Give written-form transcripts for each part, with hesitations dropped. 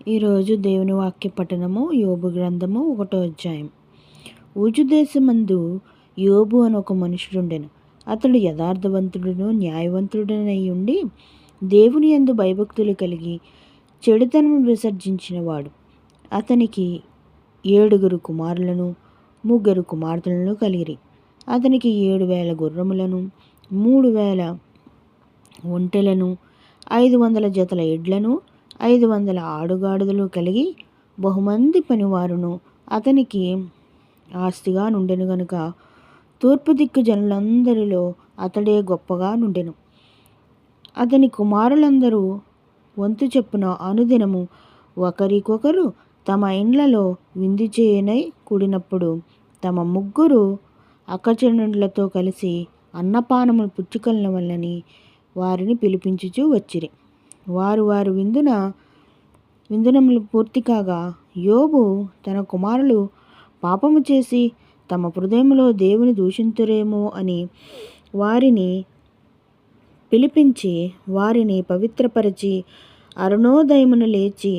ఈరోజు దేవుని వాక్య పఠనము యోబు గ్రంథము 1వ అధ్యాయం. ఊజు దేశమందు యోబు అని ఒక మనుషుడుండెను. అతడు యథార్థవంతుడును న్యాయవంతుడనై ఉండి దేవుని యందు భయభక్తులు కలిగి చెడుతనము విసర్జించినవాడు. అతనికి 7 కుమారులను 3 కుమార్తెలను కలిగిరి. అతనికి 7,000 గుర్రములను 3,000 ఒంటెలను 500 జతల ఎడ్లను 500 ఆడుగాడిదలు కలిగి బహుమంది పనివారును అతనికి ఆస్తిగా నుండెను గనుక తూర్పు దిక్కు జనులందరిలో అతడే గొప్పగా నుండెను. అతని కుమారులందరూ వంతు చెప్పున అనుదినము ఒకరికొకరు తమ ఇండ్లలో విందు చేయనై కూడినప్పుడు తమ 3 అక్కచెల్లెండ్లతో కలిసి అన్నపానములు పుచ్చుకొనిన వల్లని వారిని పిలిపించుచూ వచ్చిరి. వారు విందునములు పూర్తి కాగా యోబు తన కుమారులు పాపము చేసి తమ హృదయములో దేవుని దూషింతురేమో అని వారిని పిలిపించి వారిని పవిత్రపరిచి అరుణోదయమును లేచి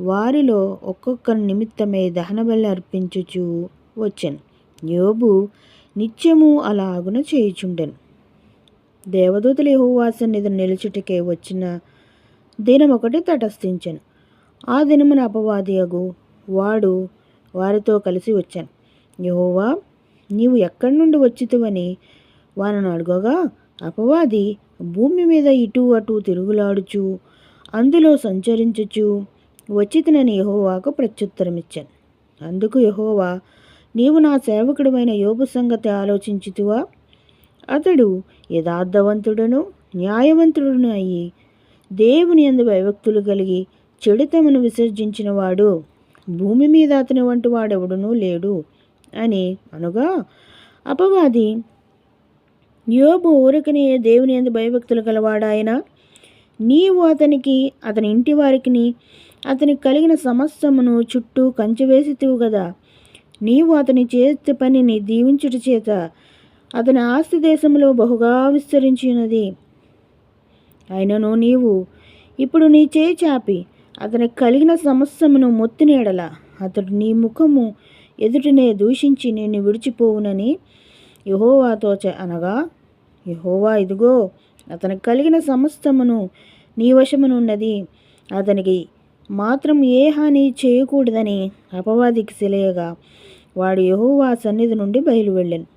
వారిలో ఒక్కొక్కరి నిమిత్తమే దహనబలి అర్పించుచూ వచ్చెను. యోబు నిత్యము అలాగున చేయుచుండెను. దేవదూతలు యెహోవా సన్నిధిని నిలుచుటకే వచ్చిన దినమొకటి తటస్థించెను. ఆ దినమున అపవాదియగు వాడు వారితో కలిసి వచ్చాను. యెహోవా, నీవు ఎక్కడి నుండి వచ్చితివని వారిని అడుగగా అపవాది భూమి మీద ఇటు అటు తిరుగులాడుచు అందులో సంచరించుచు వచ్చితినని యెహోవాకు ప్రత్యుత్తరమిచ్చాను. అందుకు యెహోవా, నీవు నా సేవకుడైన యోబు సంగతి ఆలోచించితివా? అతడు యథార్థవంతుడును న్యాయవంతుడును అయి దేవుని యందు భయభక్తులు కలిగి చెడుతమను విసర్జించిన వాడు భూమి మీద అతని వంటి వాడెవడునూ లేడు అని అనగా అపవాది, యోబు ఊరకనే దేవుని యందు భయభక్తులు గలవాడాయన, నీవు అతనికి అతని ఇంటి వారికి అతనికి కలిగిన సమస్తమును చుట్టూ కంచె వేసితివు గదా. నీవు అతని చేతి పనిని దీవించుట చేత అతని ఆస్తి దేశంలో బహుగా విస్తరించినది. అయినను నీవు ఇప్పుడు నీ చేయి చాపి అతనికి కలిగిన సమస్తమును మొత్తిన ఎడల అతడు నీ ముఖము ఎదుటనే దూషించి నిన్ను విడిచిపోవునని యెహోవాతో అనగా, యెహోవా, ఇదిగో అతనికి కలిగిన సమస్తమును నీ వశమునున్నది, అతనికి మాత్రం ఏ హాని చేయకూడదని అపవాదికి సెలయగా వాడు యెహోవా సన్నిధి నుండి బయలు వెళ్ళెను.